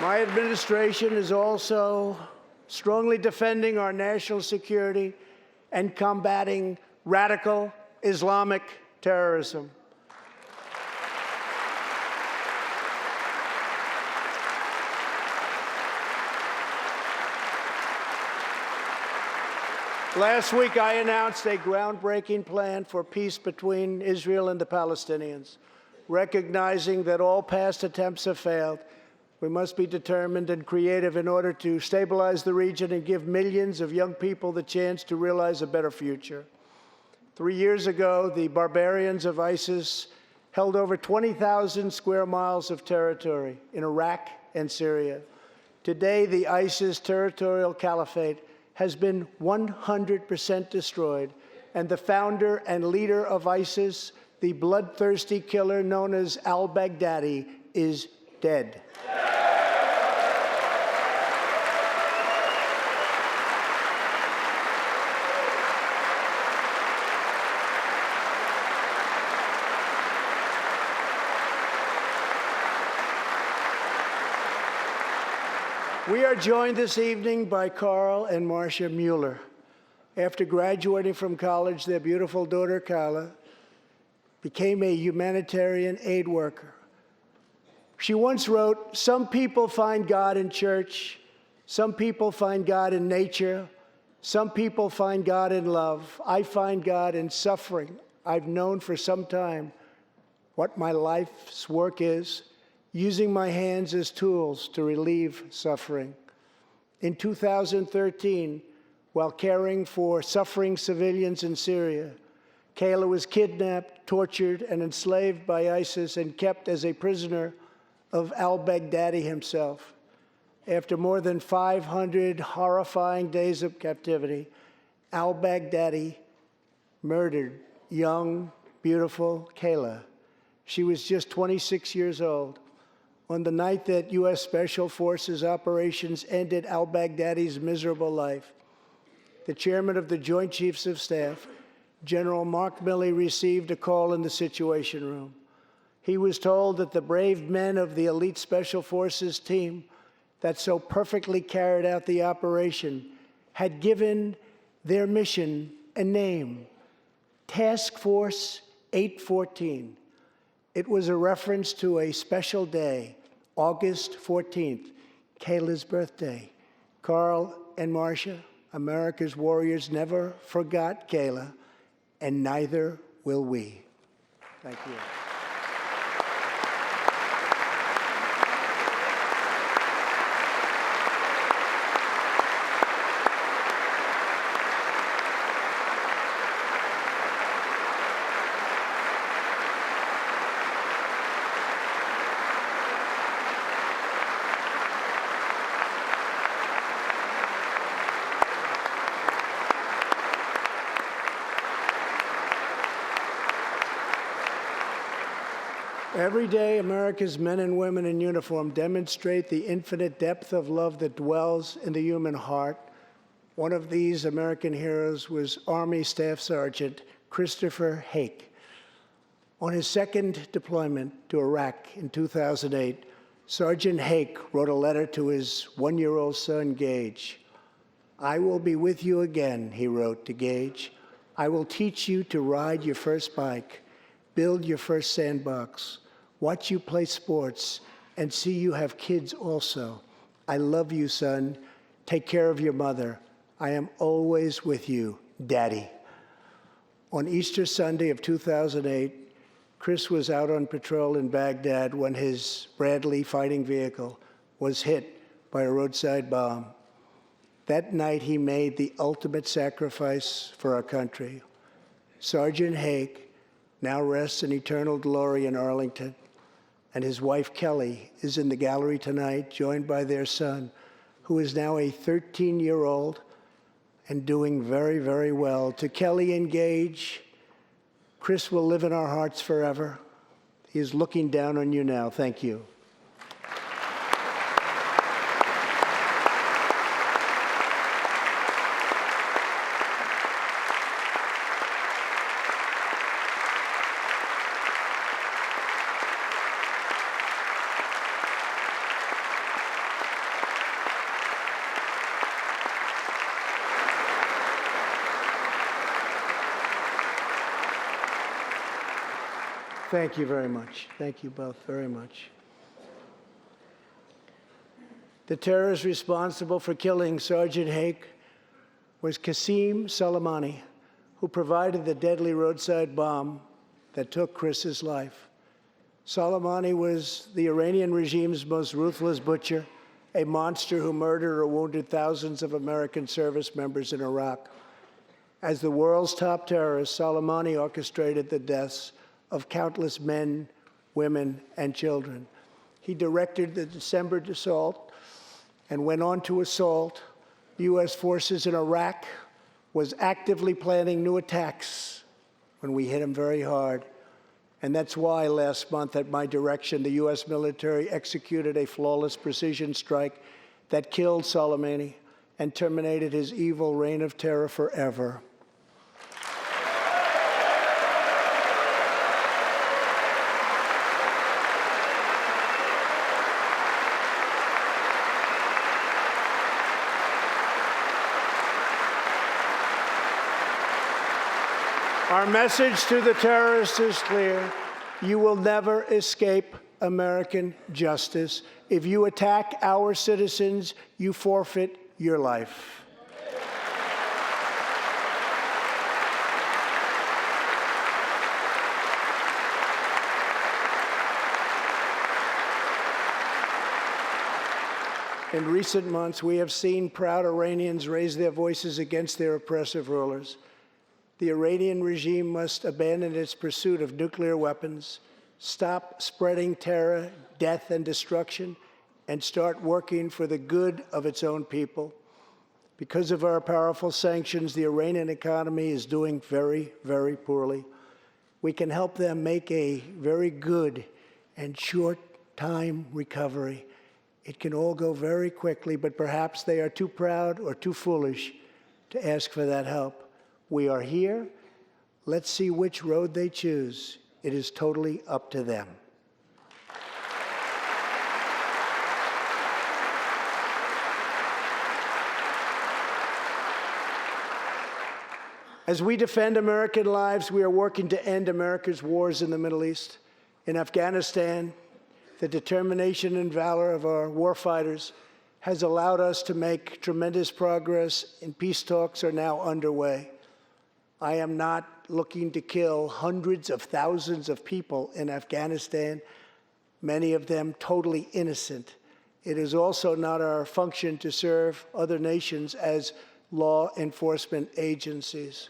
My administration is also strongly defending our national security and combating radical Islamic terrorism. Last week, I announced a groundbreaking plan for peace between Israel and the Palestinians. Recognizing that all past attempts have failed, we must be determined and creative in order to stabilize the region and give millions of young people the chance to realize a better future. 3 years ago, the barbarians of ISIS held over 20,000 square miles of territory in Iraq and Syria. Today, the ISIS territorial caliphate has been 100% destroyed, and the founder and leader of ISIS, the bloodthirsty killer known as al-Baghdadi, is dead. We are joined this evening by Carl and Marcia Mueller. After graduating from college, their beautiful daughter, Carla, became a humanitarian aid worker. She once wrote, "Some people find God in church, some people find God in nature, some people find God in love. I find God in suffering. I've known for some time what my life's work is, using my hands as tools to relieve suffering." In 2013, while caring for suffering civilians in Syria, Kayla was kidnapped, tortured, and enslaved by ISIS and kept as a prisoner of al-Baghdadi himself. After more than 500 horrifying days of captivity, al-Baghdadi murdered young, beautiful Kayla. She was just 26 years old. On the night that U.S. Special Forces operations ended al-Baghdadi's miserable life, the chairman of the Joint Chiefs of Staff, General Mark Milley, received a call in the Situation Room. He was told that the brave men of the elite Special Forces team that so perfectly carried out the operation had given their mission a name, Task Force 814. It was a reference to a special day, August 14th, Kayla's birthday. Carl and Marcia, America's warriors, never forgot Kayla, and neither will we. Thank you. Every day, America's men and women in uniform demonstrate the infinite depth of love that dwells in the human heart. One of these American heroes was Army Staff Sergeant Christopher Hake. On his second deployment to Iraq in 2008, Sergeant Hake wrote a letter to his one-year-old son, Gage. "I will be with you again," he wrote to Gage. "I will teach you to ride your first bike, build your first sandbox, watch you play sports, and see you have kids also. I love you, son. Take care of your mother. I am always with you, Daddy." On Easter Sunday of 2008, Chris was out on patrol in Baghdad when his Bradley fighting vehicle was hit by a roadside bomb. That night, he made the ultimate sacrifice for our country. Sergeant Hake now rests in eternal glory in Arlington, and his wife, Kelly, is in the gallery tonight, joined by their son, who is now a 13-year-old and doing very, very well. To Kelly and Gage, Chris will live in our hearts forever. He is looking down on you now. Thank you. Thank you very much. Thank you both very much. The terrorist responsible for killing Sergeant Hake was Qasem Soleimani, who provided the deadly roadside bomb that took Chris's life. Soleimani was the Iranian regime's most ruthless butcher, a monster who murdered or wounded thousands of American service members in Iraq. As the world's top terrorist, Soleimani orchestrated the deaths of countless men, women, and children. He directed the December assault and went on to assault U.S. forces in Iraq, was actively planning new attacks when we hit him very hard. And that's why last month, at my direction, the U.S. military executed a flawless precision strike that killed Soleimani and terminated his evil reign of terror forever. Our message to the terrorists is clear. You will never escape American justice. If you attack our citizens, you forfeit your life. In recent months, we have seen proud Iranians raise their voices against their oppressive rulers. The Iranian regime must abandon its pursuit of nuclear weapons, stop spreading terror, death, and destruction, and start working for the good of its own people. Because of our powerful sanctions, the Iranian economy is doing very, very poorly. We can help them make a very good and short-time recovery. It can all go very quickly, but perhaps they are too proud or too foolish to ask for that help. We are here. Let's see which road they choose. It is totally up to them. As we defend American lives, we are working to end America's wars in the Middle East. In Afghanistan, the determination and valor of our warfighters has allowed us to make tremendous progress, and peace talks are now underway. I am not looking to kill hundreds of thousands of people in Afghanistan, many of them totally innocent. It is also not our function to serve other nations as law enforcement agencies.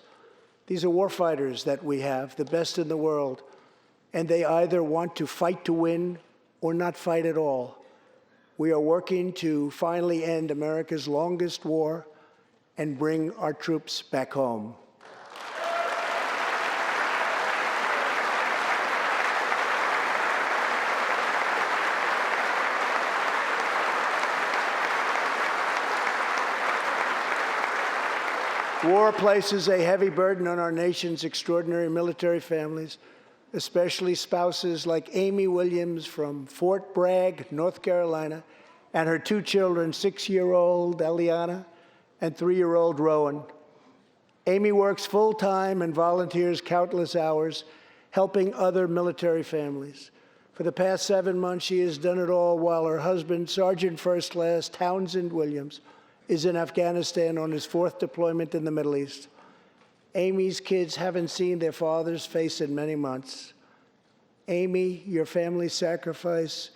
These are warfighters that we have, the best in the world, and they either want to fight to win or not fight at all. We are working to finally end America's longest war and bring our troops back home. War places a heavy burden on our nation's extraordinary military families, especially spouses like Amy Williams from Fort Bragg, North Carolina, and her two children, 6-year-old Eliana and 3-year-old Rowan. Amy works full-time and volunteers countless hours helping other military families. For the past 7 months, she has done it all while her husband, Sergeant First Class Townsend Williams, is in Afghanistan on his 4th deployment in the Middle East. Amy's kids haven't seen their father's face in many months. Amy, your family's sacrifice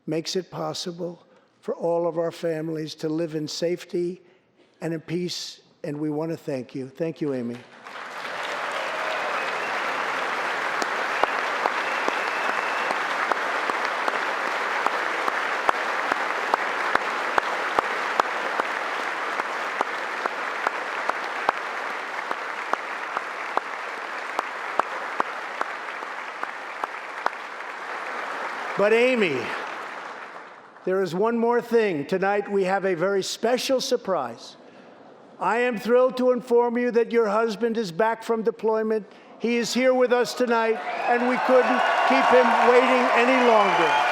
makes it possible for all of our families to live in safety and in peace, and we want to thank you. Thank you, Amy. But Amy, there is one more thing. Tonight we have a very special surprise. I am thrilled to inform you that your husband is back from deployment. He is here with us tonight, and we couldn't keep him waiting any longer.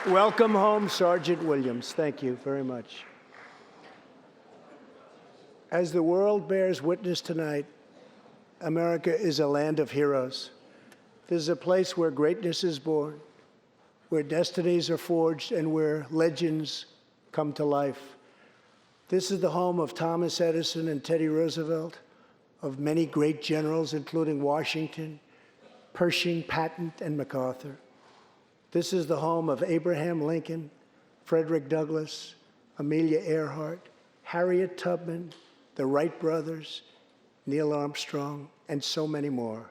Welcome home, Sergeant Williams. Thank you very much. As the world bears witness tonight, America is a land of heroes. This is a place where greatness is born, where destinies are forged, and where legends come to life. This is the home of Thomas Edison and Teddy Roosevelt, of many great generals, including Washington, Pershing, Patton, and MacArthur. This is the home of Abraham Lincoln, Frederick Douglass, Amelia Earhart, Harriet Tubman, the Wright brothers, Neil Armstrong, and so many more.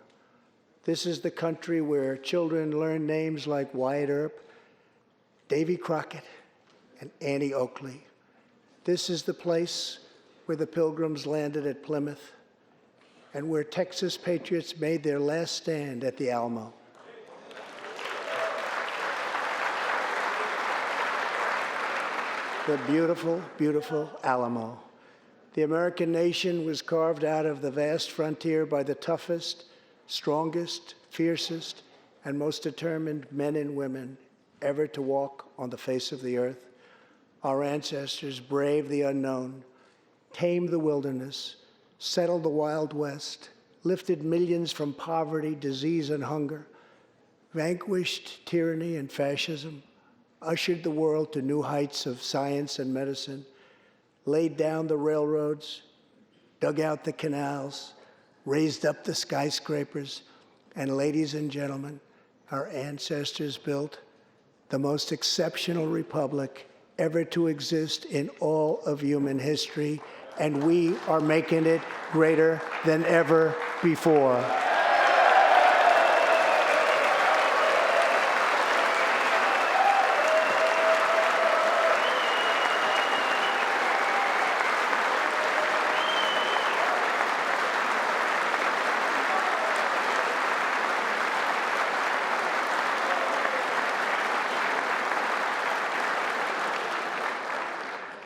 This is the country where children learn names like Wyatt Earp, Davy Crockett, and Annie Oakley. This is the place where the Pilgrims landed at Plymouth and where Texas patriots made their last stand at the Alamo. The beautiful, beautiful Alamo. The American nation was carved out of the vast frontier by the toughest, strongest, fiercest, and most determined men and women ever to walk on the face of the earth. Our ancestors braved the unknown, tamed the wilderness, settled the Wild West, lifted millions from poverty, disease, and hunger, vanquished tyranny and fascism, ushered the world to new heights of science and medicine, laid down the railroads, dug out the canals, raised up the skyscrapers, and ladies and gentlemen, our ancestors built the most exceptional republic ever to exist in all of human history, and we are making it greater than ever before.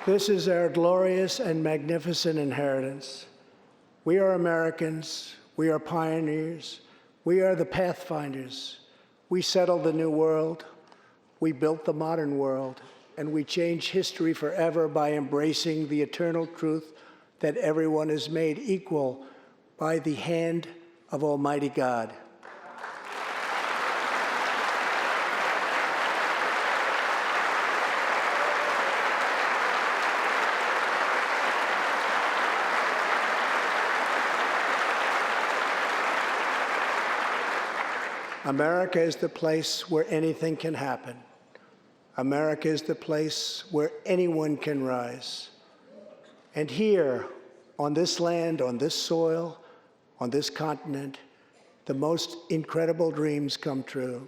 This is our glorious and magnificent inheritance. We are Americans. We are pioneers. We are the pathfinders. We settled the new world. We built the modern world. And we changed history forever by embracing the eternal truth that everyone is made equal by the hand of Almighty God. America is the place where anything can happen. America is the place where anyone can rise. And here, on this land, on this soil, on this continent, the most incredible dreams come true.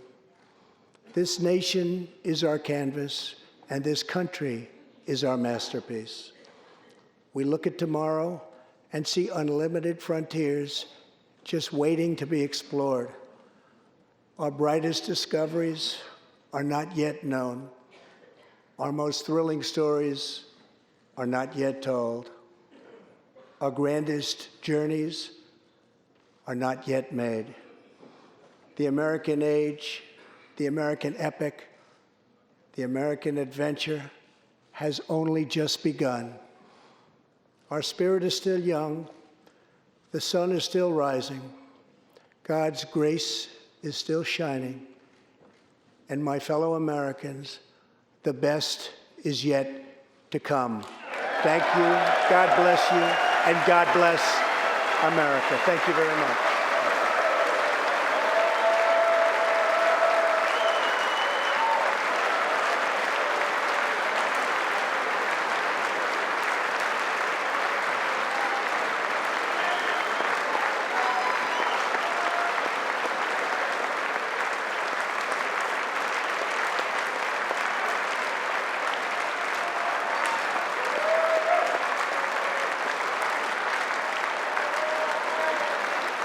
This nation is our canvas, and this country is our masterpiece. We look at tomorrow and see unlimited frontiers just waiting to be explored. Our brightest discoveries are not yet known. Our most thrilling stories are not yet told. Our grandest journeys are not yet made. The American age, the American epic, the American adventure has only just begun. Our spirit is still young. The sun is still rising. God's grace is still shining. And my fellow Americans, the best is yet to come. Thank you, God bless you, and God bless America. Thank you very much.